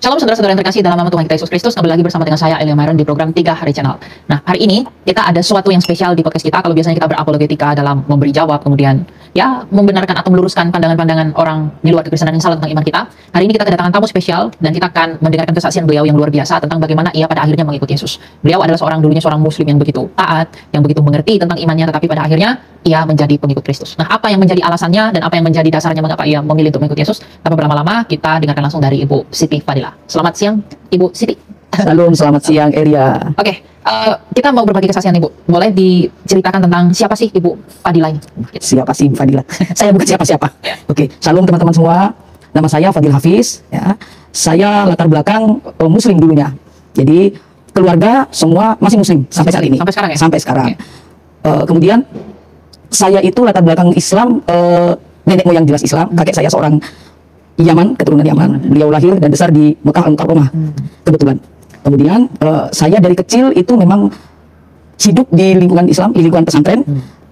Shalom saudara-saudara yang terkasih dalam nama Tuhan kita Yesus Kristus. Kembali lagi bersama dengan saya Elia Myron di program 3 Hari Channel. Nah, hari ini kita ada sesuatu yang spesial di podcast kita. Kalau biasanya kita berapologetika dalam memberi jawab, kemudian ya membenarkan atau meluruskan pandangan-pandangan orang di luar kekristenan yang salah tentang iman kita. Hari ini kita kedatangan tamu spesial dan kita akan mendengarkan kesaksian beliau yang luar biasa tentang bagaimana ia pada akhirnya mengikuti Yesus. Beliau adalah dulunya seorang muslim yang begitu taat, yang begitu mengerti tentang imannya, tetapi pada akhirnya ia menjadi pengikut Kristus. Nah, apa yang menjadi alasannya dan apa yang menjadi dasarnya mengapa ia memilih untuk mengikuti Yesus? Tanpa berlama-lama, kita dengarkan langsung dari Ibu Siti Fadila. Selamat siang, Ibu Siti. Salam, selamat siang Elia. Oke, kita mau berbagi kesaksian Ibu. Boleh diceritakan tentang siapa sih Ibu Fadila ini? Siapa sih Ibu Fadila? Saya bukan siapa-siapa. Oke, salam teman-teman semua. Nama saya Fadil Hafiz. Ya. Saya latar belakang muslim dulunya. Jadi keluarga semua masih muslim sampai saat ini. Sampai sekarang ya? Sampai sekarang. Okay. Kemudian saya itu latar belakang Islam, nenek moyang jelas Islam. Kakek saya seorang Yaman, keturunan Yaman. Beliau lahir dan besar di Mekah Al-Mukarramah. Kebetulan. Kemudian saya dari kecil itu memang hidup di lingkungan Islam, di lingkungan pesantren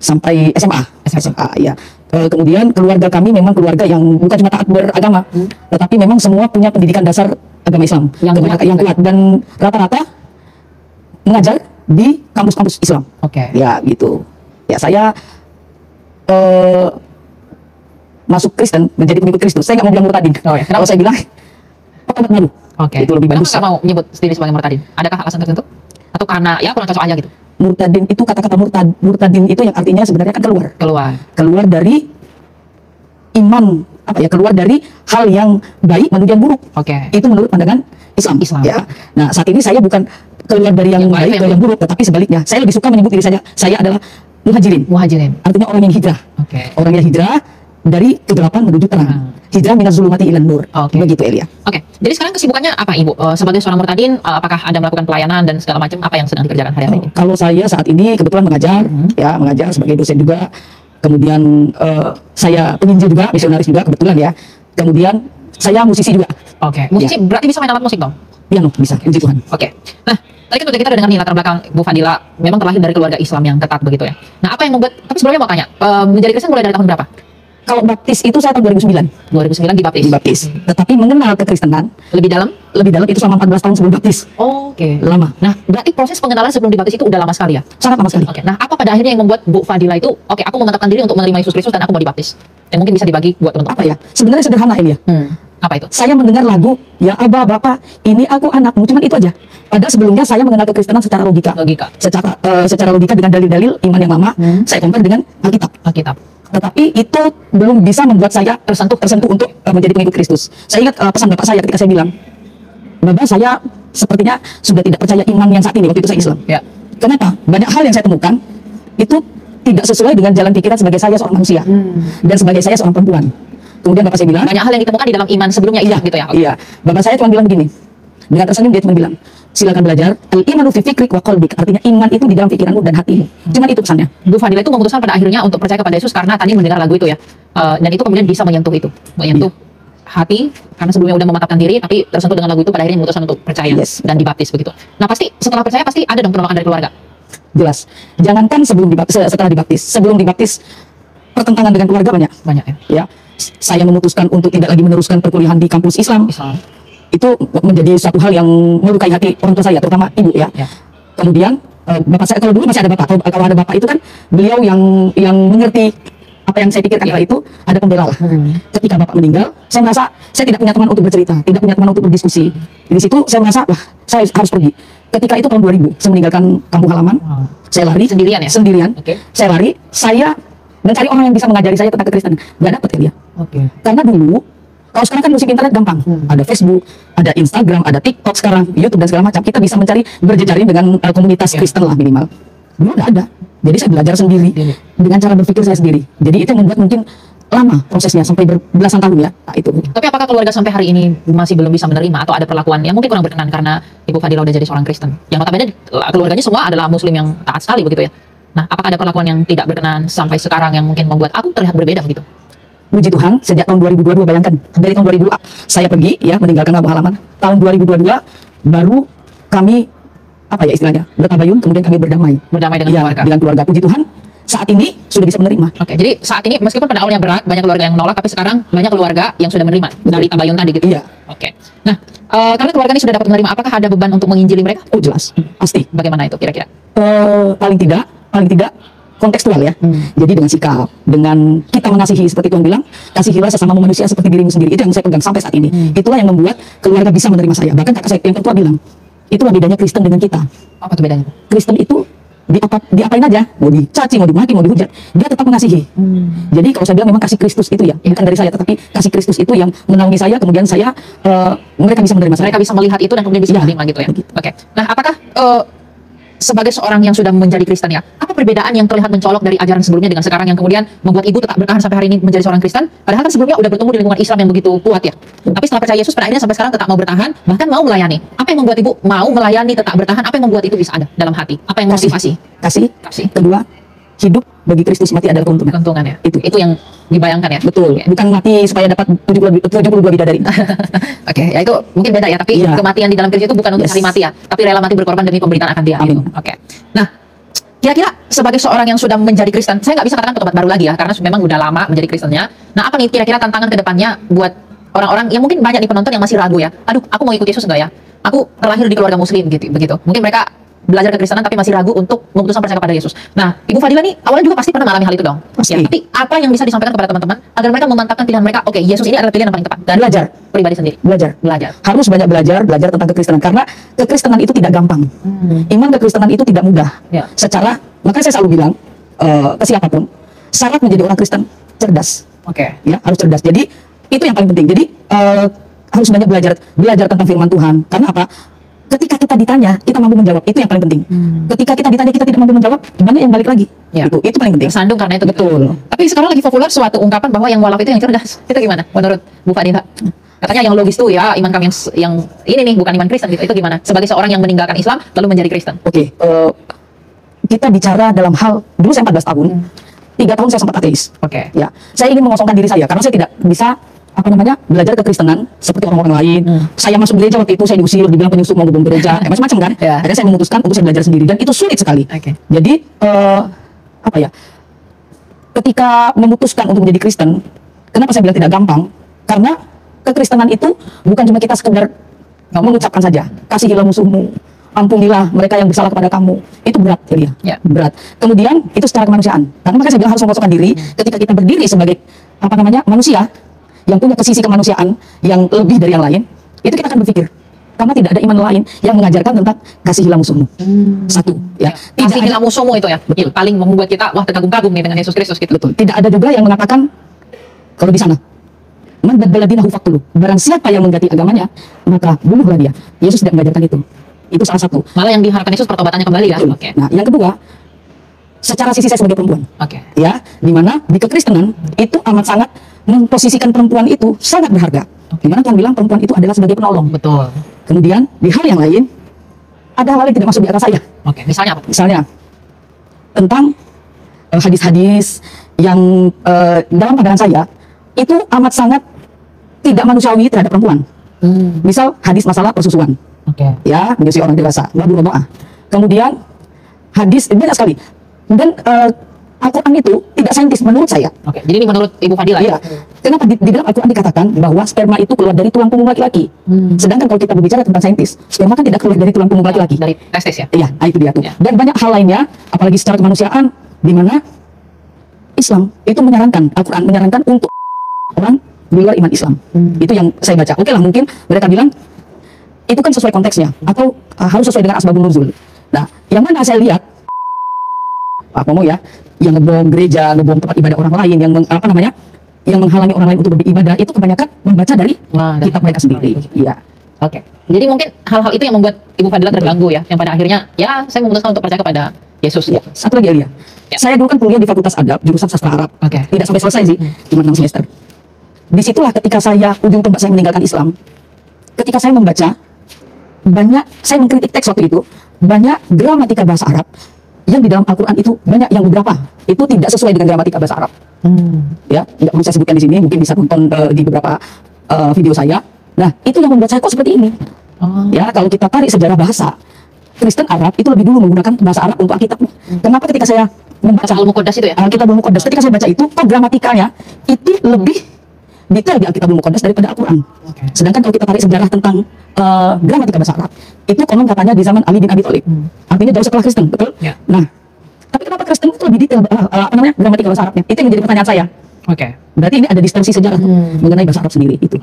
sampai SMA. Ya. Kemudian keluarga kami memang keluarga yang bukan cuma taat beragama, tetapi memang semua punya pendidikan dasar agama Islam yang kuat dan rata-rata mengajar di kampus-kampus Islam. Oke. Ya gitu. Ya saya masuk Kristen, menjadi pengikut Kristus. Saya nggak mau bilang murtadin. Oh, ya. Kalau saya bilang patobat malu. Oke. Itu lebih bagus. Kenapa nggak mau nyebut sendiri sebagai murtadin? Adakah alasan tertentu? Atau karena ya kurang cocok aja gitu? Murtadin itu kata-kata murtadin itu yang artinya sebenarnya kan keluar dari iman, apa ya, keluar dari hal yang baik menuju yang buruk. Oke. Itu menurut pandangan Islam. Ya. Nah, saat ini saya bukan keluar dari yang baik ke yang buruk, tetapi sebaliknya. Saya lebih suka menyebut diri saya adalah muhajirin. Artinya orang yang hijrah. Oke. Orang yang hijrah dari kegelapan menuju terang. Hijrah minaz zulumati ilan nur. Begitu Elia. Oke. Jadi sekarang kesibukannya apa Ibu? Sebagai seorang murtadin, apakah ada melakukan pelayanan dan segala macam? Apa yang sedang dikerjakan hari-hari ini? Kalau saya saat ini kebetulan mengajar, ya mengajar sebagai dosen juga. Kemudian saya penginjil juga, misionaris juga kebetulan ya. Kemudian saya musisi juga. Oke. Musisi ya. Berarti bisa main alat musik dong? Piano bisa, puji Tuhan. Oke. Nah, tadi kan kita udah dengar nih latar belakang Bu Fadila memang terlahir dari keluarga Islam yang ketat begitu ya. Nah, apa yang membuat, tapi sebelumnya mau tanya, menjadi Kristen mulai dari tahun berapa? Kalau baptis itu saya tahun 2009. 2009 dibaptis. Tetapi mengenal kekristenan lebih dalam itu selama 14 tahun sebelum baptis. Oke. Lama. Nah, berarti proses pengenalan sebelum dibaptis itu udah lama sekali ya? Sangat lama sekali. Oke. Nah, apa pada akhirnya yang membuat Bu Fadila itu, oke, aku memantapkan diri untuk menerima Yesus Kristus dan aku mau dibaptis? Yang mungkin bisa dibagi buat teman-teman. Apa ya? Sebenarnya sederhana Elia. Apa itu? Saya mendengar lagu, ya Abah, Bapak, ini aku anakmu, cuman itu aja. Padahal sebelumnya saya mengenal kekristenan secara logika. Secara logika dengan dalil-dalil iman yang lama, saya compare dengan Alkitab. Tetapi itu belum bisa membuat saya tersentuh untuk menjadi pengikut Kristus. Saya ingat pesan bapak saya ketika saya bilang, Bapak, saya sepertinya sudah tidak percaya iman yang saat ini, waktu itu saya Islam. Ya. Kenapa? Banyak hal yang saya temukan itu tidak sesuai dengan jalan pikiran sebagai saya seorang manusia dan sebagai saya seorang perempuan. Kemudian bapak saya bilang, banyak hal yang ditemukan di dalam iman sebelumnya Islam gitu ya? Iya. Bapak saya cuma bilang begini, dengan tersenyum dia cuma bilang, silakan belajar. Al-imanu fi fikrik wa qalbik. Artinya iman itu di dalam pikiranmu dan hatimu. Cuman itu pesannya. Bu Fadila itu memutuskan pada akhirnya untuk percaya kepada Yesus karena tadi mendengar lagu itu ya. Dan itu kemudian bisa menyentuh hati, karena sebelumnya udah memantapkan diri, tapi tersentuh dengan lagu itu pada akhirnya memutuskan untuk percaya dan dibaptis begitu. Nah, pasti setelah percaya pasti ada dong penolakan dari keluarga. Jelas. Jangankan setelah dibaptis, sebelum dibaptis pertentangan dengan keluarga banyak ya. Saya memutuskan untuk tidak lagi meneruskan perkuliahan di kampus Islam. Itu menjadi suatu hal yang melukai hati orang tua saya, terutama ibu ya. Kemudian bapak saya, kalau dulu masih ada bapak, kalau ada bapak itu kan beliau yang mengerti apa yang saya pikirkan kala itu, ada pembela lah. Ketika bapak meninggal, saya merasa saya tidak punya teman untuk bercerita, tidak punya teman untuk berdiskusi. Di situ saya merasa, wah, saya harus pergi. Ketika itu tahun 2000, saya meninggalkan kampung halaman, saya lari sendirian ya. Saya lari, saya mencari orang yang bisa mengajari saya tentang kekristenan. Gak dapet dia. Karena dulu, kalau sekarang kan musik internet gampang, ada Facebook, ada Instagram, ada TikTok sekarang, YouTube dan segala macam. Kita bisa mencari berjejaring dengan komunitas Kristen lah minimal. Dulu nggak ada. Jadi saya belajar sendiri dengan cara berpikir saya sendiri. Jadi itu yang membuat mungkin lama prosesnya sampai berbelasan tahun ya. Nah, itu. Tapi apakah keluarga sampai hari ini masih belum bisa menerima atau ada perlakuan yang mungkin kurang berkenan karena Ibu Fadila udah jadi seorang Kristen? Yang notabene keluarganya semua adalah Muslim yang taat sekali begitu ya. Nah, apakah ada perlakuan yang tidak berkenan sampai sekarang yang mungkin membuat aku terlihat berbeda begitu? Puji Tuhan, sejak tahun 2022, bayangkan, dari tahun 2000 saya pergi ya meninggalkan kampung halaman. Tahun 2022 baru kami apa ya istilahnya, bertabayun, kemudian kami berdamai dengan keluarga. Puji Tuhan, saat ini sudah bisa menerima. Oke, jadi saat ini meskipun pada awalnya berat, banyak keluarga yang menolak, tapi sekarang banyak keluarga yang sudah menerima dari tabayun tadi gitu. Iya. Oke. Nah, Karena keluarga ini sudah dapat menerima, apakah ada beban untuk menginjili mereka? Oh jelas, pasti. Bagaimana itu kira-kira? Paling tidak kontekstual ya. Jadi dengan sikap, dengan kita mengasihi seperti Tuhan bilang, kasihilah sesamamu manusia seperti dirimu sendiri. Itu yang saya pegang sampai saat ini. Itulah yang membuat keluarga bisa menerima saya. Bahkan kakak saya yang tertua bilang, itulah bedanya Kristen dengan kita. Apa tuh bedanya? Kristen itu diapain aja, mau dicaci, mau dimaki, mau dihujat, dia tetap mengasihi. Jadi kalau saya bilang memang kasih Kristus itu ya, bukan dari saya, tetapi kasih Kristus itu yang menaungi saya, kemudian saya mereka bisa menerima saya. Mereka bisa melihat itu dan kemudian bisa menerima gitu ya. Oke. Nah, apakah sebagai seorang yang sudah menjadi Kristen ya, apa perbedaan yang terlihat mencolok dari ajaran sebelumnya dengan sekarang yang kemudian membuat ibu tetap bertahan sampai hari ini menjadi seorang Kristen? Padahal kan sebelumnya udah bertemu di lingkungan Islam yang begitu kuat ya. Tapi setelah percaya Yesus pada akhirnya sampai sekarang tetap mau bertahan, bahkan mau melayani. Apa yang membuat ibu mau melayani, tetap bertahan? Apa yang membuat itu bisa ada dalam hati? Apa yang motivasi? Kasih. Kedua, hidup bagi Kristus, mati adalah keuntungan. Keuntungan ya. Itu yang dibayangkan ya. Betul. Okay. Bukan mati supaya dapat 72 bidadari. Oke, ya itu mungkin beda ya. Tapi kematian di dalam Kristus itu bukan untuk cari mati ya, tapi rela mati berkorban demi pemberitaan akan Dia. Amin. Oke. Nah, kira-kira sebagai seorang yang sudah menjadi Kristen, saya nggak bisa katakan petobat baru lagi ya, karena memang udah lama menjadi Kristennya. Nah, apa nih kira-kira tantangan ke depannya buat orang-orang yang mungkin banyak nih penonton yang masih ragu ya? Aduh, aku mau ikut Yesus nggak ya? Aku terlahir di keluarga Muslim gitu, begitu. Mungkin mereka belajar kekristenan tapi masih ragu untuk memutuskan percaya kepada Yesus. Nah, Ibu Fadila nih awalnya juga pasti pernah mengalami hal itu dong. Pasti. Ya, tapi apa yang bisa disampaikan kepada teman-teman agar mereka memantapkan pilihan mereka? Oke, Yesus ini adalah pilihan yang paling tepat. Dan belajar pribadi sendiri. Belajar. Harus banyak belajar tentang kekristenan, karena kekristenan itu tidak gampang. Iman kekristenan itu tidak mudah. Ya. Makanya saya selalu bilang ke siapapun, syarat menjadi orang Kristen cerdas. Oke. Ya, harus cerdas. Jadi itu yang paling penting. Jadi harus banyak belajar tentang firman Tuhan. Karena apa? Ketika kita ditanya, kita mampu menjawab. Itu yang paling penting. Ketika kita ditanya, kita tidak mampu menjawab, banyak yang balik lagi. Ya. Itu paling penting. Tersandung karena itu. Betul. Tapi sekarang lagi populer suatu ungkapan bahwa yang walaf itu yang cerdas. Itu gimana menurut Bu Fadila? Katanya yang logis tuh ya iman kami yang ini nih bukan iman Kristen gitu. Itu gimana? Sebagai seorang yang meninggalkan Islam lalu menjadi Kristen. Oke. Kita bicara dalam hal, dulu saya 14 tahun, 3 tahun saya sempat ateis. Oke. Ya, saya ingin mengosongkan diri saya karena saya tidak bisa belajar kekristenan seperti orang-orang lain. Saya masuk gereja waktu itu saya diusir, dibilang penyusup, mau gubeng gereja, macam-macam kan. Akhirnya saya memutuskan untuk saya belajar sendiri dan itu sulit sekali. Jadi ketika memutuskan untuk menjadi Kristen, kenapa saya bilang tidak gampang? Karena kekristenan itu bukan cuma kita sekedar mengucapkan saja, kasihilah musuhmu, ampunilah mereka yang bersalah kepada kamu. Itu berat ya, berat. Kemudian itu secara kemanusiaan. Karena makanya saya bilang harus mengosongkan diri. Ketika kita berdiri sebagai manusia yang punya sisi kemanusiaan yang lebih dari yang lain, itu kita akan berpikir, karena tidak ada iman lain yang mengajarkan tentang kasihilah musuhmu. Satu, ya. Kasihilah musuhmu itu ya. Betul. Paling membuat kita terkagum-kagum nih dengan Yesus Kristus gitu. Betul. Tidak ada juga yang mengatakan kalau di sana, man baddala dinahu faqtuluh. Barang siapa yang mengganti agamanya, maka bunuhlah dia. Yesus tidak mengajarkan itu. Itu salah satu. Malah yang diharapkan Yesus pertobatannya kembali ya. Oke. Nah, yang kedua, secara sisi saya sebagai perempuan. Ya, dimana di kekristenan itu amat sangat memposisikan perempuan itu sangat berharga. Dimana Tuhan bilang perempuan itu adalah sebagai penolong. Betul. Kemudian di hal yang lain ada hal yang tidak masuk di akal saya. Misalnya apa? Misalnya tentang hadis-hadis yang dalam pandangan saya itu amat sangat tidak manusiawi terhadap perempuan. Misal hadis masalah persusuan. Ya, menyusui orang dewasa, doa. Kemudian hadis banyak sekali. Dan Al-Quran itu tidak saintis menurut saya. Jadi ini menurut Ibu Fadila ya? Kenapa di dalam Al-Quran dikatakan bahwa sperma itu keluar dari tulang punggung laki-laki. Sedangkan kalau kita berbicara tentang saintis, sperma kan tidak keluar dari tulang punggung laki-laki. Dari testis ya? Iya, itu dia tuh. Dan banyak hal lainnya, apalagi secara kemanusiaan, di mana Islam itu menyarankan, Al-Quran menyarankan untuk orang di luar iman Islam. Itu yang saya baca. Oke lah, mungkin mereka bilang itu kan sesuai konteksnya atau harus sesuai dengan asbabun nuzul. Nah, yang mana saya lihat yang ngebom gereja, ngebom tempat ibadah orang lain, yang menghalangi orang lain untuk beribadah, itu kebanyakan membaca dari kitab mereka sendiri. Iya. Jadi mungkin hal-hal itu yang membuat Ibu Fadila terganggu ya, yang pada akhirnya ya saya memutuskan untuk percaya kepada Yesus. Ya. Satu lagi Elia. Saya dulu kan kuliah di Fakultas Adab, jurusan sastra Arab. Tidak sampai selesai sih, cuma 6 semester. Disitulah ketika saya ujung tombak saya meninggalkan Islam. Ketika saya membaca saya mengkritik teks waktu itu, banyak gramatika bahasa Arab yang di dalam Al-Quran itu banyak yang beberapa itu tidak sesuai dengan gramatika bahasa Arab. Ya, nggak perlu saya sebutkan di sini, mungkin bisa tonton di beberapa video saya. Nah, itu yang membuat saya kok seperti ini. Ya, kalau kita tarik sejarah bahasa, Kristen Arab itu lebih dulu menggunakan bahasa Arab untuk Alkitabnya. Kenapa ketika saya membaca Al-Muqaddas itu ya? Alkitab Al-Muqaddas, ketika saya baca itu, kok gramatikanya itu detail di Alkitabul Muqaddas daripada Al-Quran. Sedangkan kalau kita tarik sejarah tentang gramatika bahasa Arab, itu konon katanya di zaman Ali bin Abi Thalib. Artinya jauh setelah Kristen, betul? Nah, tapi kenapa Kristen itu lebih detail gramatika bahasa Arabnya? Itu yang menjadi pertanyaan saya. Berarti ini ada distorsi sejarah mengenai bahasa Arab sendiri itu.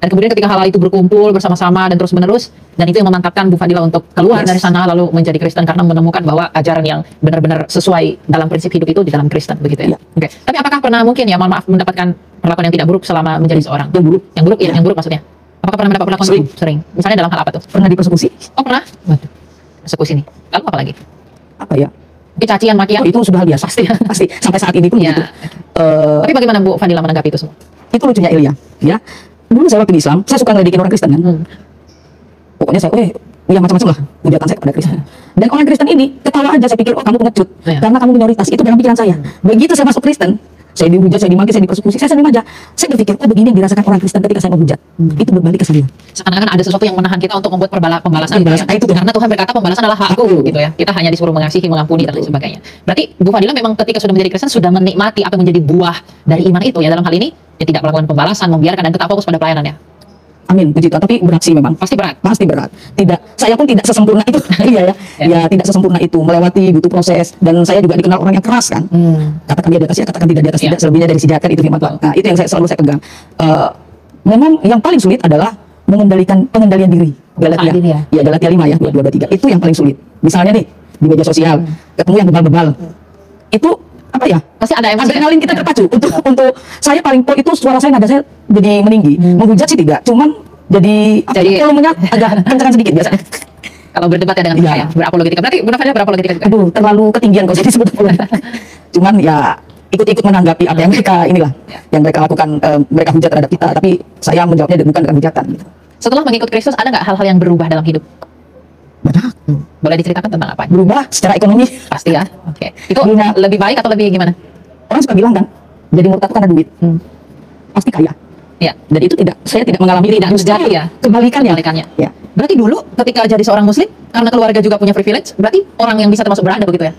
Dan kemudian ketika hal itu berkumpul bersama-sama dan terus menerus, dan itu yang memantapkan Bu Fadila untuk keluar dari sana lalu menjadi Kristen karena menemukan bahwa ajaran yang benar-benar sesuai dalam prinsip hidup itu di dalam Kristen, begitu ya. Tapi apakah pernah mungkin ya, mohon maaf, mendapatkan perlakuan yang tidak buruk selama menjadi seorang? Yang buruk? Yang buruk maksudnya. Apakah pernah mendapat perlakuan buruk? Sering. Misalnya dalam hal apa tuh? Pernah dipersekusi. Oh pernah? Waduh. Persekusi nih. Lalu apa lagi? Apa ya? Cacian, makian? Itu sudah hal biasa. Pasti. Sampai saat ini pun begitu. Tapi bagaimana Bu Fadila menanggapi itu semua? Itu lucunya Ilya, ya. Dulu saya waktu di Islam, saya suka ngeledekin orang Kristen kan. Pokoknya saya, ya macam-macam lah hujatan saya kepada Kristen. Dan orang Kristen ini ketawa aja, saya pikir, oh kamu pengecut, karena kamu minoritas. Itu dalam pikiran saya. Begitu saya masuk Kristen, saya dihujat, saya dimaki, saya dipersekusi, saya senyum aja. Saya berpikir, oh begini yang dirasakan orang Kristen ketika saya menghujat. Itu berbalik ke saya. Seakan-akan ada sesuatu yang menahan kita untuk membuat pembalasan. Itu karena Tuhan berkata pembalasan adalah hakku, gitu ya. Kita hanya disuruh mengasihi, mengampuni dan lain sebagainya. Berarti Bu Fadila memang ketika sudah menjadi Kristen sudah menikmati apa yang menjadi buah dari iman itu ya. Dalam hal ini dia tidak melakukan pembalasan, membiarkan dan tetap fokus pada pelayanannya. Amin, puji Tuhan. Tapi berat sih memang. Pasti berat. Pasti berat. Tidak, saya pun tidak sesempurna itu. Iya ya. Ya, tidak sesempurna itu. Melewati butuh proses. Dan saya juga dikenal orang yang keras kan. Katakan dia di atas ya, katakan tidak di atas tidak. Selebihnya dari sijakan itu firman Tuhan. Nah, itu yang selalu saya pegang. Memang yang paling sulit adalah pengendalian diri. Galatia. Ya, Galatia 5 ya, 2, 3. Itu yang paling sulit. Misalnya nih, di media sosial, ketemu yang bebal-bebal. Itu apa ya? Pasti ada emosi. Adrenalin kita terpacu. Untuk saya paling itu suara saya, nada saya jadi meninggi. Menghujat sih tidak, cuman jadi volumenya agak kencang sedikit biasanya. Kalau berdebat ya dengan saya, berapologetika. Berarti Bu Fadila berapologetika juga? Aduh, terlalu ketinggian kalau saya disebut apologetika. Cuman ya ikut-ikut menanggapi apa yang mereka yang mereka lakukan, mereka hujat terhadap kita, tapi saya menjawabnya bukan dengan hujatan gitu. Setelah mengikut Kristus, ada nggak hal-hal yang berubah dalam hidup? Banyak. Boleh diceritakan tentang apa? Berubah secara ekonomi. Pasti ya. Itu lebih baik atau lebih gimana? Orang suka bilang kan, jadi murtad itu karena duit. Pasti kaya. Ya. Dan itu saya tidak mengalami tidak terjadi ya. Kebalikannya. Ya. Berarti dulu ketika jadi seorang Muslim, karena keluarga juga punya privilege, berarti orang yang bisa termasuk berada begitu ya?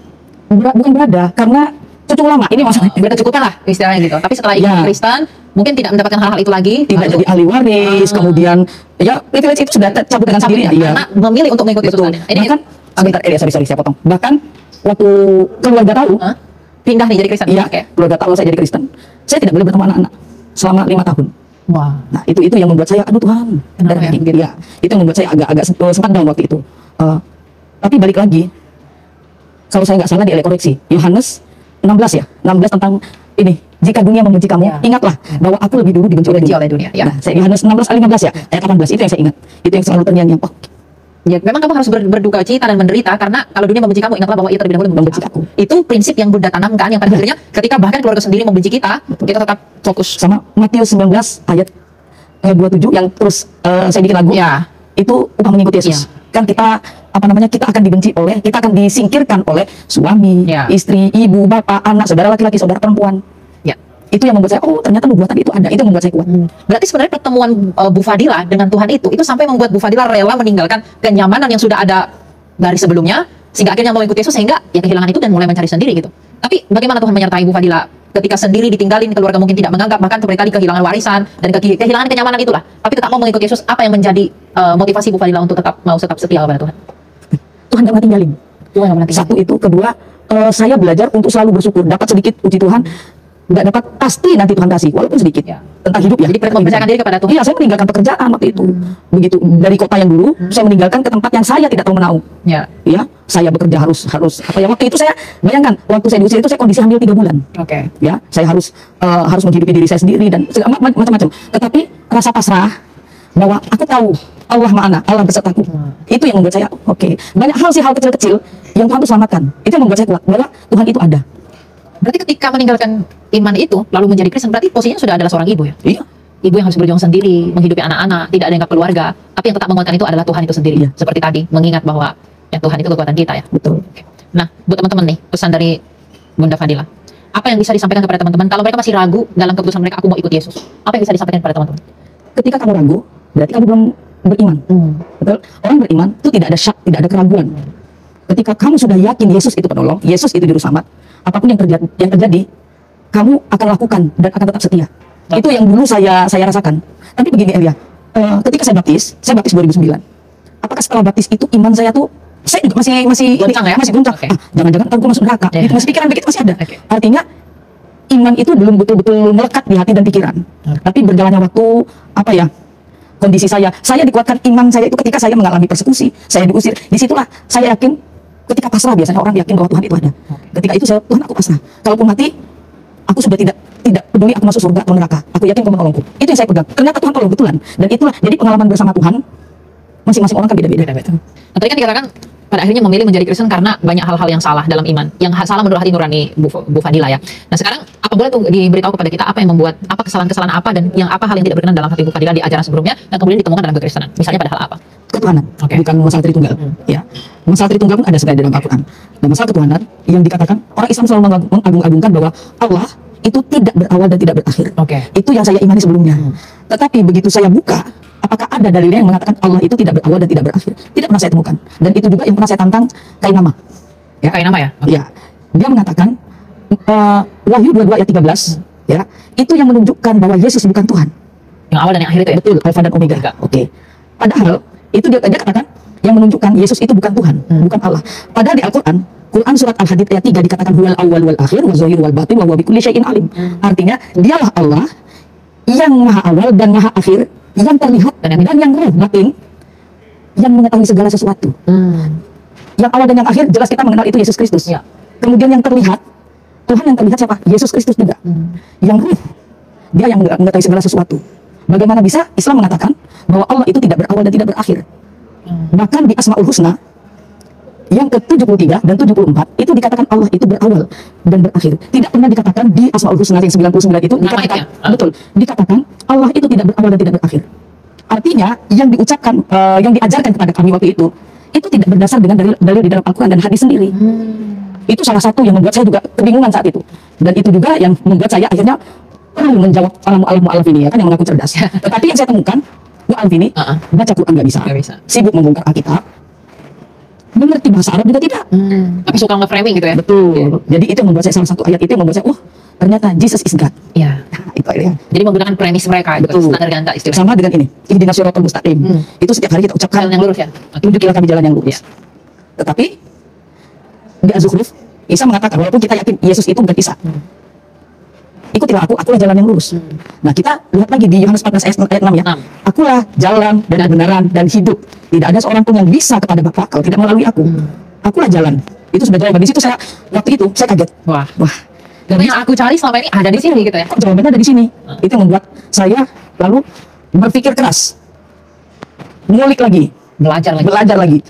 Bukan berada, karena cucu ulama. Ini maksudnya. Berkecukupan lah istilahnya gitu. Tapi setelah ikut Kristen, mungkin tidak mendapatkan hal-hal itu lagi. Tidak jadi ahli waris, kemudian ya privilege itu sudah cabut dengan sendirinya. Karena memilih untuk mengikuti Yesus. Ini kan sebentar, sorry saya potong. Bahkan waktu keluarga tahu, pindah nih jadi Kristen. Iya, keluarga tahu saya jadi Kristen. Saya tidak boleh bertemu anak-anak selama 5 tahun. Wah. Nah, itu yang membuat saya, aduh Tuhan. Ya, itu yang membuat saya agak sempat down waktu itu. Tapi balik lagi, kalau saya nggak salah di koreksi, Yohanes 16 ya, 16 tentang ini. Jika dunia membenci kamu, ingatlah bahwa aku lebih dulu dibenci oleh dunia. Ya. Nah, Yohanes 16 ayat 15 ya, ayat 18 itu yang saya ingat. Itu yang selalu terngiang-ngiang. Ya, memang kamu harus berduka cita dan menderita karena kalau dunia membenci kamu, ingatlah bahwa ia terlebih dahulu membenci aku. Itu prinsip yang Bunda tanamkan yang pada akhirnya ketika bahkan keluarga sendiri membenci kita tetap fokus. Sama Matius 19 ayat 27 yang terus saya bikin lagu. Ya. Itu upah mengikuti Yesus. Kan kita kita akan dibenci kita akan disingkirkan oleh suami, istri, ibu, bapak, anak, saudara laki-laki, saudara perempuan. Itu yang membuat saya, oh ternyata nubuatan itu ada. Itu yang membuat saya kuat. Berarti sebenarnya pertemuan Bu Fadila dengan Tuhan itu sampai membuat Bu Fadila rela meninggalkan kenyamanan yang sudah ada dari sebelumnya, sehingga akhirnya mau ikut Yesus, sehingga ya kehilangan itu dan mulai mencari sendiri gitu. Tapi bagaimana Tuhan menyertai Bu Fadila ketika sendiri ditinggalin, keluarga mungkin tidak menganggap, bahkan seperti tadi kehilangan warisan dan kehilangan kenyamanan itulah. Tapi tetap mau mengikut Yesus, apa yang menjadi motivasi Bu Fadila untuk tetap setia kepada Tuhan? Tuhan gak pernah tinggalin. Satu itu, kedua saya belajar untuk selalu bersyukur. Dapat sedikit puji Tuhan, nggak dapat pasti nanti Tuhan kasih walaupun sedikit tentang hidup ya. Jadi mempercayakan diri kepada Tuhan. Iya, saya meninggalkan pekerjaan waktu itu. Begitu dari kota yang dulu saya meninggalkan ke tempat yang saya tidak tahu menahu. Ya, saya bekerja harus apa ya, waktu itu saya bayangkan waktu saya diusir itu saya kondisi hamil 3 bulan. Ya, saya harus menghidupi diri saya sendiri dan macam-macam. Tetapi rasa pasrah bahwa aku tahu Allah ma'ana, Allah besertaku. Itu yang membuat saya banyak hal kecil-kecil yang Tuhan itu selamatkan. Itu yang membuat saya kuat bahwa Tuhan itu ada. Berarti ketika meninggalkan iman itu, lalu menjadi Kristen, berarti posisinya sudah adalah seorang ibu ya? Iya. Ibu yang harus berjuang sendiri, menghidupi anak-anak, tidak ada yang keluarga, tapi yang tetap menguatkan itu adalah Tuhan itu sendiri. Iya. Seperti tadi, mengingat bahwa ya Tuhan itu kekuatan kita ya. Betul. Nah, buat teman-teman nih, pesan dari Bunda Fadila. Apa yang bisa disampaikan kepada teman-teman kalau mereka masih ragu dalam keputusan mereka, aku mau ikut Yesus? Apa yang bisa disampaikan kepada teman-teman? Ketika kamu ragu, berarti kamu belum beriman. Betul? Orang beriman itu tidak ada syak, tidak ada keraguan. Ketika kamu sudah yakin Yesus itu penolong, Yesus itu juru selamat, apapun yang terjadi, kamu akan lakukan dan akan tetap setia. Itu yang dulu saya rasakan. Tapi begini Elia, ketika saya baptis 2009. Apakah setelah baptis itu iman saya tuh saya juga masih goncang ya? Masih goncang. Okay. Jangan-jangan aku masuk neraka. Yeah. Itu masih pikiran begitu masih ada. Okay. Artinya iman itu belum betul-betul melekat di hati dan pikiran. Tapi berjalannya waktu, apa ya, kondisi saya dikuatkan iman saya itu ketika saya mengalami persekusi, saya diusir. Disitulah saya yakin, ketika pasrah biasanya orang yakin bahwa Tuhan itu ada. Ketika itu Tuhan aku pasrah. Kalaupun mati, aku sudah tidak peduli aku masuk surga atau neraka. Aku yakin Kau menolongku. Itu yang saya pegang. Ternyata Tuhan tolong betulan. Dan itulah jadi pengalaman bersama Tuhan. Masing-masing orang kan beda-beda. Nah, tadi kan dikatakan pada akhirnya memilih menjadi Kristen karena banyak hal-hal yang salah dalam iman, yang salah menurut hati nurani Bu Fadila ya. Nah sekarang apa boleh tuh diberitahu kepada kita apa yang membuat, apa kesalahan-kesalahan apa dan yang apa hal yang tidak berkenan dalam hati Bu Fadila di ajaran sebelumnya dan kemudian ditemukan dalam kekristenan. Misalnya pada hal apa? Ketuhanan, bukan masalah Tritunggal. Ya, masalah Tritunggal pun ada sebenarnya dalam Al-Quran. Dan masalah ketuhanan yang dikatakan orang Islam selalu mengagung-agungkan bahwa Allah itu tidak berawal dan tidak berakhir. Itu yang saya imani sebelumnya. Tetapi begitu saya buka, apakah ada dalilnya yang mengatakan Allah itu tidak berawal dan tidak berakhir? Tidak pernah saya temukan. Dan itu juga yang pernah saya tantang Kainama. Ya, Kainama ya? Ya. Dia mengatakan Wahyu 22 ayat 13, ya, itu yang menunjukkan bahwa Yesus bukan Tuhan. Yang awal dan yang akhir itu ya? Betul, Alfa dan Omega. Oke. Padahal itu dia katakan yang menunjukkan Yesus itu bukan Tuhan, bukan Allah. Padahal di Al-Quran, Quran surat Al-Hadid ayat 3 dikatakan huwal awwal wal akhir wa zahir wal batin wa huwa bikulli syai'in alim. Artinya dialah Allah yang maha awal dan maha akhir, yang terlihat dan yang ruh batin, yang mengetahui segala sesuatu. Yang awal dan yang akhir jelas kita mengenal itu Yesus Kristus. Ya. Kemudian yang terlihat, Tuhan yang terlihat siapa? Yesus Kristus juga. Yang ruh, dia yang mengetahui segala sesuatu. Bagaimana bisa Islam mengatakan bahwa Allah itu tidak berawal dan tidak berakhir? Bahkan di Asmaul Husna yang ke-73 dan 74 itu dikatakan Allah itu berawal dan berakhir. Tidak pernah dikatakan di Asmaul Husna yang 99 itu dikatakan, betul, dikatakan Allah itu tidak berawal dan tidak berakhir. Artinya yang diucapkan, yang diajarkan kepada kami waktu itu tidak berdasar dengan dalil di dalam Al-Quran dan hadis sendiri. Itu salah satu yang membuat saya juga kebingungan saat itu. Dan itu juga yang membuat saya akhirnya perlu menjawab mu'alaf ini, ya kan, yang mengaku cerdas. Tetapi yang saya temukan, mu'alaf ini baca Quran nggak bisa, sibuk membongkar Alkitab, mengerti bahasa Arab juga tidak. Tapi suka nge-framing gitu ya? Betul. Jadi itu yang membuat saya, salah satu ayat itu yang membuat saya, ternyata Jesus is God. Ya. Nah, itu akhirnya. Jadi menggunakan premis mereka, betul. Standar ganda istilah. Sama dengan ini, ihdinas siratal mustaqim. Itu setiap hari kita ucapkan. Jalan yang lurus ya? Tunjukilah kami jalan yang lurus. Tetapi di Az-Zukhruf, Isa mengatakan, walaupun kita yakin Yesus itu bukan Isa, ikutilah akulah jalan yang lurus. Nah kita lihat lagi di Yohanes 14 ayat 6 ya. Akulah jalan dan kebenaran dan hidup. Tidak ada seorang pun yang bisa kepada Bapa kalau tidak melalui aku. Akulah jalan. Itu sudah jawaban. Di situ saya, waktu itu saya kaget. Wah. Dan yang aku cari selama ini ada di sini gitu ya. Kok jawabannya ada di sini? Itu yang membuat saya lalu berpikir keras. Ngulik lagi. Belajar lagi.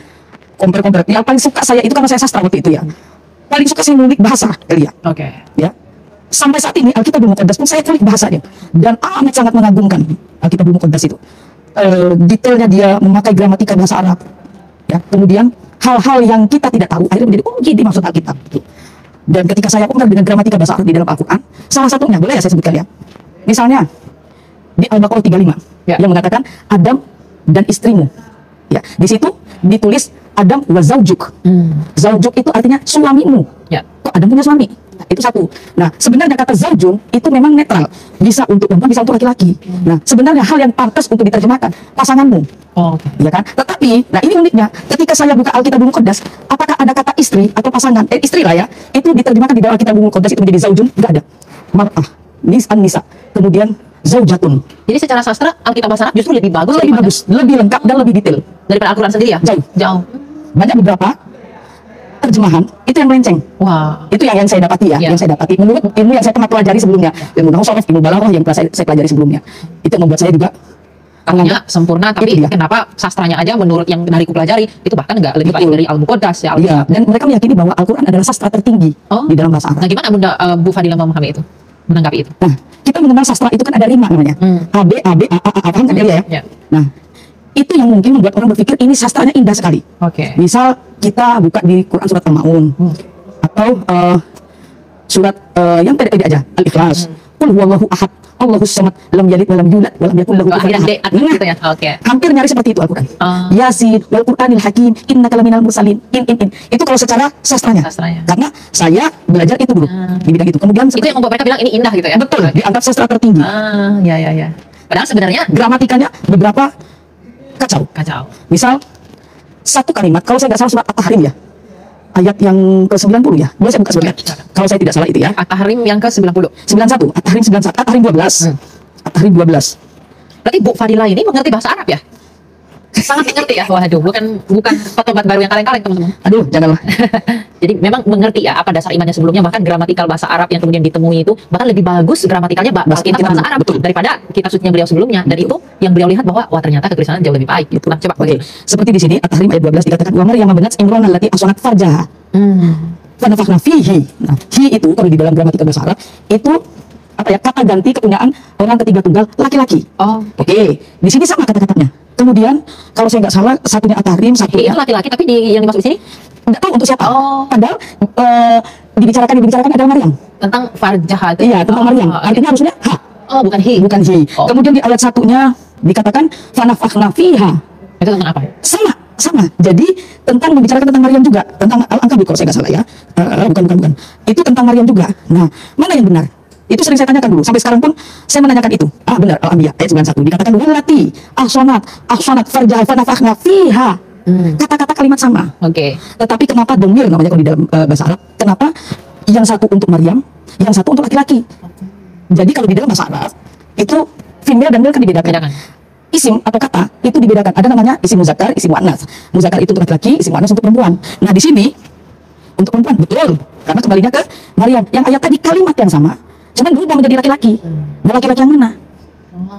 Kompare. Yang paling suka saya itu karena saya sastra waktu itu ya. Paling suka saya ngulik bahasa, Elia. Ya. Sampai saat ini Alkitabul Muqaddas pun saya kulik bahasanya dan amat sangat mengagumkan Alkitabul Muqaddas itu. Detailnya dia memakai gramatika bahasa Arab. Ya, kemudian hal-hal yang kita tidak tahu akhirnya menjadi gini maksud Alkitab. Dan ketika saya kenal dengan gramatika bahasa Arab di dalam Al-Quran, salah satunya boleh ya saya sebutkan ya. Misalnya di Al-Baqarah 35 yang mengatakan Adam dan istrimu. Ya, di situ ditulis Adam wa zaujuk. Zaujuk itu artinya suamimu. Kok Adam punya suami? Nah, itu satu. Nah, sebenarnya kata zaujun itu memang netral. Bisa untuk perempuan, bisa untuk laki-laki. Nah, sebenarnya hal yang pantas untuk diterjemahkan pasanganmu. Ya kan? Tetapi, nah ini uniknya, ketika saya buka Alkitabul Muqaddas, apakah ada kata istri atau pasangan? Istri lah ya. Itu diterjemahkan di dalam Alkitabul Muqaddas itu menjadi zaujun? Enggak ada. Mar'ah, nisa. Kemudian zaujatun. Jadi secara sastra Alkitab bahasa Arab justru lebih bagus, lebih lengkap dan lebih detail daripada Al-Quran sendiri ya? Jauh. Banyak beberapa terjemahan itu yang melenceng. Itu yang saya dapati ya, yang saya dapati menurut ilmu yang saya pernah pelajari sebelumnya, ilmu nahwu, ilmu balaghah yang pernah saya pelajari sebelumnya. Itu membuat saya juga katanya sempurna, tapi kenapa sastranya aja menurut yang dari kupelajari itu bahkan nggak lebih baik dari Al-Muqaddas ya? Iya, dan mereka meyakini bahwa Al-Quran adalah sastra tertinggi di dalam bahasa Arab. Nah, gimana Bunda Bu Fadila memahami itu? Menanggapi itu? Nah, kita mengenal sastra itu kan ada rima namanya. A B A paham kan dia ya? Nah, itu yang mungkin membuat orang berpikir ini sastranya indah sekali. Misal kita buka di Quran surat Al-Maun atau surat yang pendek aja Al-Ikhlas. Qul huwallahu ahad, Allahus samad, lam yalid walam yulad walam yakul lahu kufuwan ahad. Gitu ya. Oke. Hampir nyaris seperti itu Al-Qur'an. Yasin wal Qur'anil Hakim, innaka laminal mursalin. In. Itu kalau secara sastranya. Karena saya belajar itu dulu di bidang itu. Kemudian itu yang membuat mereka bilang ini indah gitu ya. Betul, dianggap sastra tertinggi. Ya. Padahal sebenarnya gramatikanya beberapa kacau. Misal satu kalimat, kalau saya nggak salah surat At-Tahrim ya, ayat yang ke-90 ya. Boleh saya buka sebentar? Kalau saya tidak salah itu ya. At-Tahrim yang ke-90. 91, At-Tahrim 91, At-Tahrim 12. At-Tahrim 12. Berarti Bu Fadila ini mengerti bahasa Arab ya? Sangat mengerti ya. Waduh, bukan petobat baru yang kaleng-kaleng teman-teman. Aduh, janganlah. Jadi memang mengerti ya apa dasar imannya sebelumnya, bahkan gramatikal bahasa Arab yang kemudian ditemui itu bahkan lebih bagus gramatikalnya Alkitab bahasa Arab daripada kitab sucinya beliau sebelumnya. Dan itu yang beliau lihat bahwa wah ternyata kekristenan jauh lebih baik gitu. Nah, coba seperti di sini At-Tahrim ayat 12 dikatakan wa Maryam banat Imran allati ahsanat farjaha. Fa nafakhna fihi. Nah, hi itu kalau di dalam gramatikal bahasa Arab itu apa ya, kata ganti kepunyaan orang ketiga tunggal laki-laki. Oke. Di sini sama kata-katanya. Kemudian kalau saya nggak salah satunya At-Tahrim, satunya itu laki-laki, tapi yang dimaksud di sini nggak tahu untuk siapa. Padahal dibicarakan adalah Maryam. Tentang farjah itu. Iya, tentang Maryam. Artinya harusnya ha. Bukan hi. Kemudian di ayat satunya dikatakan fanafakhna fiha. Itu tentang apa? Sama. Jadi tentang membicarakan tentang Maryam juga, tentang Al-Ankabut kalau saya nggak salah ya. Bukan. Itu tentang Maryam juga. Nah, mana yang benar? Itu sering saya tanyakan dulu. Sampai sekarang pun saya menanyakan itu. Benar, Al-Anbiya ayat 91 dikatakan wallati ahsanat farjaha fanafakhna fiha. Kata-kata kalimat sama. Tetapi kenapa domir namanya kalau di dalam bahasa Arab? Kenapa yang satu untuk Maryam, yang satu untuk laki-laki? Jadi kalau di dalam bahasa Arab itu female dan male kan dibedakan. Isim atau kata itu dibedakan. Ada namanya isim muzakkar, isim muannas. Muzakkar itu untuk laki-laki, isim muannas untuk perempuan. Nah, di sini untuk perempuan betul. Karena kembalinya ke Maryam. Yang ayat tadi kalimat yang sama, cuman berubah menjadi laki-laki. Nah, laki-laki yang mana?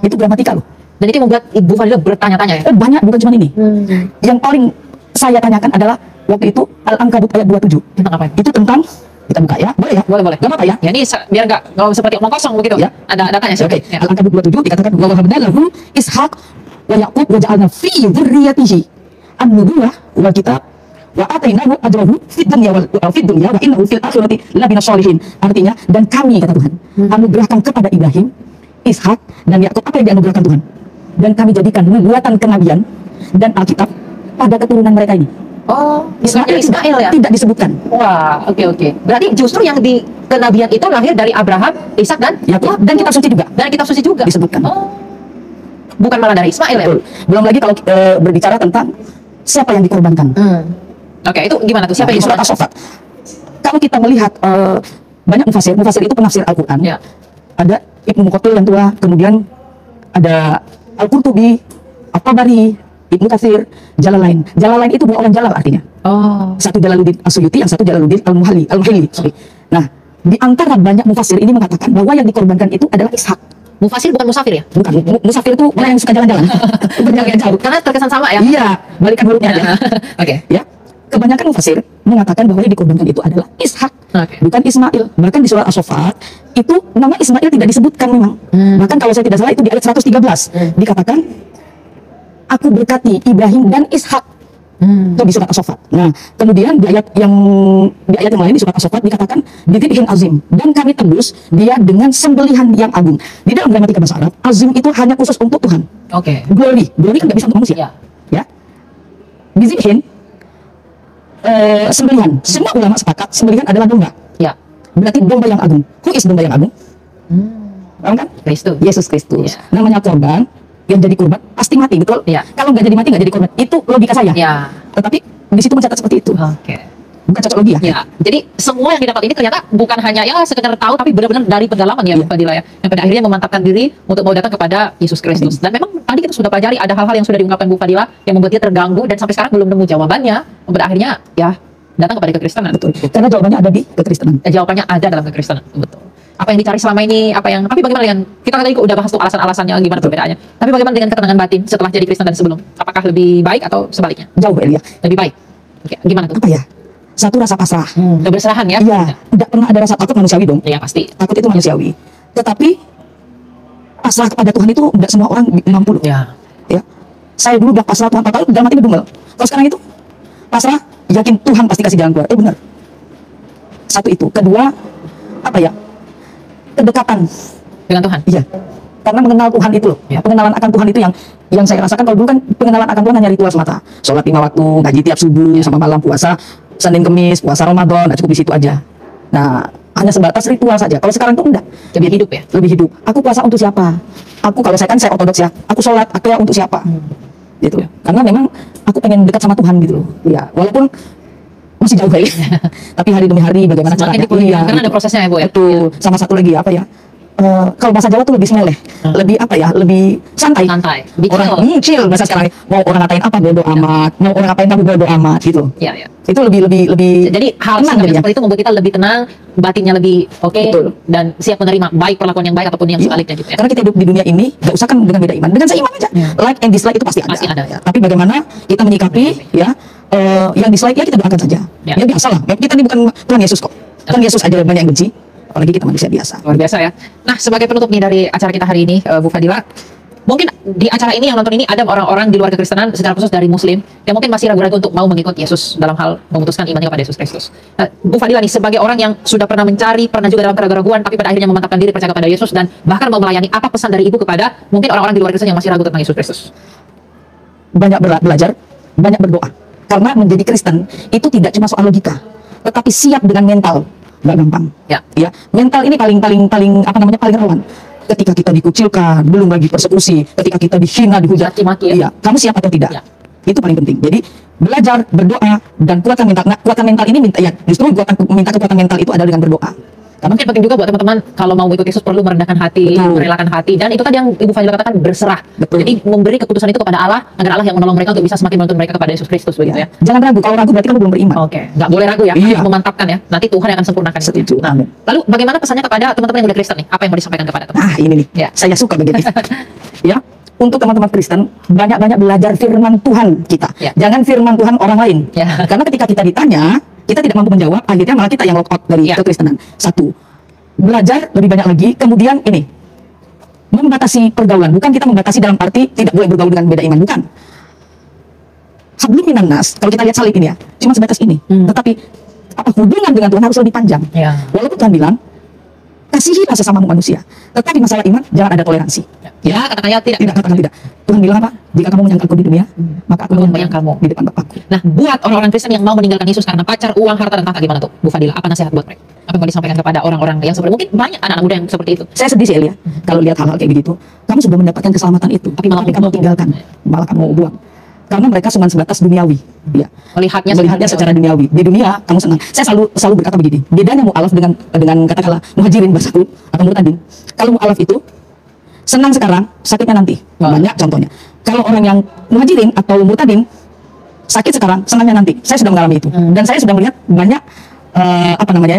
Itu gramatikal. Dan itu membuat Ibu Fadila bertanya-tanya ya? Banyak, bukan cuma ini. Yang paling saya tanyakan adalah waktu itu Al-Ankabut ayat 27. Tentang apa? Itu tentang, kita buka ya, boleh ya? Boleh. Gak apa-apa ya? Ya ini biar nggak seperti omong kosong begitu. Ya. Ada datanya sih. Ya. Al-Ankabut 27 dikatakan wa wahabna lahu Ishaq wa Yaqub wa ja'alna fi dzurriyyatihi an-nubuwah wal kitab wa atainahu ajrahu fid dunya wa innahu fil akhirati labina sholihin. Artinya, dan kami kata Tuhan anugerahkan kepada Ibrahim, Ishak dan Yakub apa yang dianugerahkan Tuhan, dan kami jadikan nubuatan kenabian dan Alkitab pada keturunan mereka ini. Ismail ya? Tidak disebutkan. Wah, oke. Berarti justru yang di kenabian itu lahir dari Abraham, Ishak dan Yakub, dan kitab suci juga. Dan kitab suci juga Disebutkan. Bukan malah dari Ismail ya? Belum lagi kalau berbicara tentang siapa yang dikorbankan. Oke, itu gimana tuh? Siapa yang surat As-Saffat? Kalau kita melihat banyak mufasir itu penafsir Al-Quran. Ya. Ada Ibnu Muqatil yang tua, kemudian ada Al-Qurtubi, At-Tabari, Ibnu Katsir, Jalalain. Jalalain itu dua orang Jalal artinya. Satu Jalaluddin As-Suyuti, yang satu Jalaluddin Al-Muhalli. Nah, di antara banyak mufasir ini mengatakan bahwa yang dikorbankan itu adalah Ishak. Mufasir bukan musafir ya? Bukan, musafir itu orang yang suka jalan-jalan. Berjalan jauh. Karena terkesan sama ya? Iya, balikan hurufnya aja. Ya. Kebanyakan mufasir mengatakan bahwa yang dikorbankan itu adalah Ishak, bukan Ismail. Bahkan di surat As-Saffat itu nama Ismail tidak disebutkan memang. Bahkan kalau saya tidak salah itu di ayat 113 dikatakan aku berkati Ibrahim dan Ishak. Itu di surat As-Saffat. Nah, kemudian di ayat yang lain di surat As-Saffat dikatakan didibhin azim, dan kami tebus dia dengan sembelihan yang agung. Di dalam gramatika bahasa Arab, azim itu hanya khusus untuk Tuhan. Glory kan nggak bisa untuk manusia. Ya. Didibhin sembelihan. Semua ulama sepakat sembelihan adalah domba. Berarti domba yang agung. Who is domba yang agung? Paham kan? Kristus. Yesus Kristus. Namanya korban, yang jadi korban pasti mati, betul? Kalau nggak jadi mati nggak jadi korban. Itu logika saya. Tetapi di situ mencatat seperti itu. Bukan cocok logika. Jadi semua yang didapat ini ternyata bukan hanya ya sekedar tahu, tapi benar-benar dari pendalaman ya, Bu Fadila ya. Yang pada akhirnya memantapkan diri untuk mau datang kepada Yesus Kristus. Dan memang tadi kita sudah pelajari ada hal-hal yang sudah diungkapkan Bu Fadila yang membuat dia terganggu dan sampai sekarang belum nemu jawabannya. Pada akhirnya ya datang kepada kekristenan. Betul. Karena jawabannya ada di kekristenan. Jawabannya ada dalam kekristenan. Betul. Apa yang dicari selama ini, tapi bagaimana dengan, kita tadi udah bahas tuh alasan-alasannya gimana perbedaannya. Tapi bagaimana dengan ketenangan batin setelah jadi Kristen dan sebelum? Apakah lebih baik atau sebaliknya? Jauh, Elia. Lebih baik. Gimana tuh? Apa ya? Satu, rasa pasrah. Keberserahan ya? Iya. Tidak pernah ada rasa takut, manusiawi dong. Iya pasti. Takut itu manusiawi. Tetapi pasrah kepada Tuhan itu tidak semua orang mampu loh. Ya. Saya dulu udah pasrah Tuhan, kalau dalam hati berdumel. Kalau sekarang itu pasrah, yakin Tuhan pasti kasih jalan keluar. Benar. Satu itu. Kedua, apa ya? Kedekatan dengan Tuhan. Iya. karena mengenal Tuhan itu loh. Pengenalan akan Tuhan itu yang saya rasakan. Kalau dulu kan pengenalan akan Tuhan hanya ritual semata, sholat 5 waktu, ngaji tiap subuh sama malam, puasa Senin Kemis, puasa Ramadan, cukup di situ aja. Nah, hanya sebatas ritual saja. Kalau sekarang tuh enggak, lebih hidup ya, lebih hidup. Aku puasa untuk siapa? Aku, kalau saya kan saya ortodoks ya, aku sholat akhirnya untuk siapa? Gitu. Karena memang aku pengen dekat sama Tuhan gitu loh. Ya, walaupun masih jauh ya. Tapi hari demi hari bagaimana caranya? Karena ada prosesnya ya Bu ya. Itu sama satu lagi apa ya? Kalau bahasa Jawa tuh lebih semoleh, lebih apa ya? Lebih santai. Orang chill bahasa sekarang. Mau orang ngatain apa bodo amat, mau orang ngapain tapi bodo amat gitu. Iya. Itu lebih. Jadi hal seperti itu membuat kita lebih tenang, batinnya lebih oke, dan siap menerima baik perlakuan yang baik ataupun yang sebaliknya gitu ya. Karena kita hidup di dunia ini, gak usah kan dengan beda iman, dengan seiman aja. Like and dislike itu pasti ada. Ya. Tapi bagaimana kita menyikapi ya? Yang dislike ya kita doakan saja. Ya biasalah. Kita ini bukan Tuhan Yesus kok. Tuhan Yesus aja banyak yang benci. Apalagi kita manusia biasa. Luar biasa ya. Nah, sebagai penutup nih dari acara kita hari ini, Bu Fadila, mungkin di acara ini yang nonton ini ada orang-orang di luar kekristenan, secara khusus dari Muslim, yang mungkin masih ragu-ragu untuk mau mengikut Yesus dalam hal memutuskan imannya kepada Yesus Kristus. Nah, Bu Fadila nih, sebagai orang yang sudah pernah mencari, pernah juga dalam keraguan, tapi pada akhirnya memantapkan diri percaya kepada Yesus dan bahkan mau melayani, apa pesan dari Ibu kepada mungkin orang-orang di luar Kristen yang masih ragu tentang Yesus Kristus? Banyak belajar, banyak berdoa. Karena menjadi Kristen itu tidak cuma soal logika, tetapi siap dengan mental. Nggak gampang. Ya, mental ini paling apa namanya, paling rawan. Ketika kita dikucilkan, belum lagi persekusi, ketika kita dihina, dihujat, iya, kamu siap atau tidak? Itu paling penting. Jadi belajar, berdoa, dan kuatkan mental. Nah, kuatkan mental ini justru minta kekuatan mental itu adalah dengan berdoa. Karena mungkin penting juga buat teman-teman kalau mau mengikuti Yesus perlu merendahkan hati, merelakan hati, dan itu tadi yang Ibu Fadila katakan, berserah. Jadi memberi keputusan itu kepada Allah agar Allah yang menolong mereka untuk bisa semakin menuntun mereka kepada Yesus Kristus begitu ya. Jangan ragu, kalau ragu berarti kamu belum beriman. Nggak boleh ragu ya, harus memantapkan ya. Nanti Tuhan yang akan sempurnakan itu. Nah, lalu bagaimana pesannya kepada teman-teman yang udah Kristen nih? Apa yang mau disampaikan kepada teman? Ini nih, saya suka begini. Ya, untuk teman-teman Kristen, banyak-banyak belajar firman Tuhan kita. Jangan firman Tuhan orang lain. Karena ketika kita ditanya, kita tidak mampu menjawab, akhirnya malah kita yang lock out dari kekristenan. Satu, belajar lebih banyak lagi. Kemudian ini, membatasi pergaulan. Bukan kita membatasi dalam arti tidak boleh bergaul dengan beda iman, bukan. Hablum minan nas, kalau kita lihat salib ini ya, cuma sebatas ini. Tetapi apa hubungan dengan Tuhan harus lebih panjang. Walaupun Tuhan bilang, kasihilah sesamamu manusia. Tetapi masalah iman, jangan ada toleransi. Katakannya tidak. Katakan tidak. Tuhan bilang apa? Jika kamu menyangkalku di dunia, maka aku menyangkalmu di depan Bapakku. Nah, buat orang-orang Kristen yang mau meninggalkan Yesus karena pacar, uang, harta, dan tahta, gimana tuh, Bu Fadila? Apa nasihat buat mereka? Apa yang mau disampaikan kepada orang-orang yang seperti, mungkin banyak anak-anak muda yang seperti itu? Saya sedih sih Elia, kalau lihat hal-hal kayak begitu. Kamu sudah mendapatkan keselamatan itu, tapi malah kamu tinggalkan, malah kamu buang. Karena mereka cuma sebatas duniawi, melihatnya secara duniawi. Di dunia kamu senang. Saya selalu berkata begini, bedanya mu'alaf dengan katakanlah muhajirin bahasaku atau murtadin. Kalau mu'alaf itu senang sekarang, sakitnya nanti. Banyak contohnya. Kalau orang yang muhajirin atau murtadin, sakit sekarang, senangnya nanti. Saya sudah mengalami itu. Dan saya sudah melihat banyak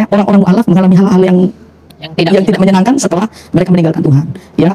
orang-orang mu'alaf mengalami hal-hal yang tidak menyenangkan setelah mereka meninggalkan Tuhan. Ya,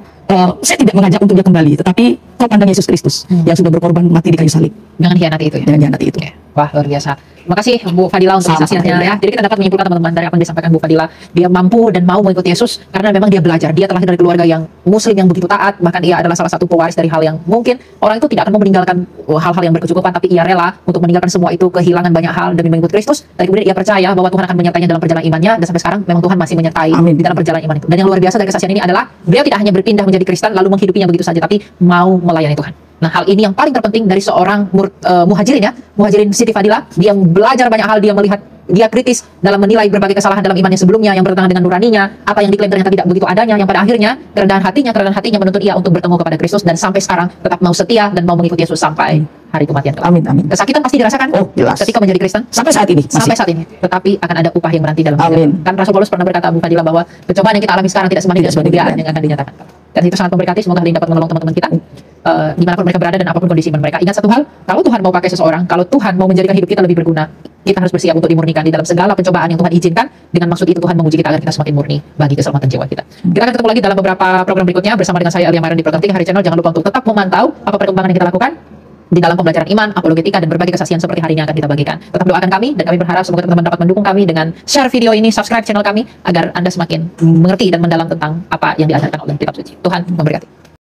saya tidak mengajak untuk dia kembali, tetapi kau pandang Yesus Kristus yang sudah berkorban mati di kayu salib. Jangan hianati itu ya. Jangan hianati itu. Wah, luar biasa. Terima kasih Bu Fadila untuk kesaksiannya ya. Jadi kita dapat menyimpulkan teman-teman dari apa yang disampaikan Bu Fadila, dia mampu dan mau mengikuti Yesus karena memang dia belajar. Dia terlahir dari keluarga yang Muslim yang begitu taat, bahkan ia adalah salah satu pewaris dari hal yang mungkin orang itu tidak akan mau meninggalkan hal-hal yang berkecukupan, tapi ia rela untuk meninggalkan semua itu, kehilangan banyak hal demi mengikuti Kristus. Dan kemudian ia percaya bahwa Tuhan akan menyertainya dalam perjalanan imannya, dan sampai sekarang memang Tuhan masih menyertai di dalam perjalanan iman itu. Dan yang luar biasa dari kesaksian ini adalah beliau tidak hanya berpindah menjadi Kristen lalu menghidupinya begitu saja, tapi mau melayani Tuhan. Nah, hal ini yang paling terpenting dari seorang muhajirin ya, muhajirin Siti Fadila. Dia belajar banyak hal, dia melihat, dia kritis dalam menilai berbagai kesalahan dalam imannya sebelumnya yang bertentangan dengan nuraninya, apa yang diklaim ternyata tidak begitu adanya, yang pada akhirnya kerendahan hatinya menuntun ia untuk bertemu kepada Kristus, dan sampai sekarang tetap mau setia dan mau mengikuti Yesus sampai hari kematian. Amin, amin. Kesakitan pasti dirasakan ketika menjadi Kristen sampai saat ini. Sampai saat ini. Tetapi akan ada upah yang menanti dalam hidup. Kan Rasul Paulus pernah berkata, Bu Fadila, bahwa pencobaan yang kita alami sekarang tidak sebanding dengan kemuliaan yang akan dinyatakan. Dan itu sangat memberkati. Semoga hal ini dapat menolong teman-teman kita dimanapun mereka berada dan apapun kondisi iman mereka. Ingat satu hal, kalau Tuhan mau pakai seseorang, kalau Tuhan mau menjadikan hidup kita lebih berguna, kita harus bersiap untuk dimurnikan di dalam segala pencobaan yang Tuhan izinkan. Dengan maksud itu Tuhan menguji kita agar kita semakin murni bagi keselamatan jiwa kita. Kita akan ketemu lagi dalam beberapa program berikutnya bersama dengan saya Elia Myron di program 3 Hari Channel. Jangan lupa untuk tetap memantau apa perkembangan yang kita lakukan di dalam pembelajaran iman, apologetika, dan berbagai kesaksian seperti hari ini akan kita bagikan. Tetap doakan kami, dan kami berharap semoga teman-teman dapat mendukung kami dengan share video ini, subscribe channel kami, agar Anda semakin mengerti dan mendalam tentang apa yang diajarkan oleh kitab suci. Tuhan memberkati.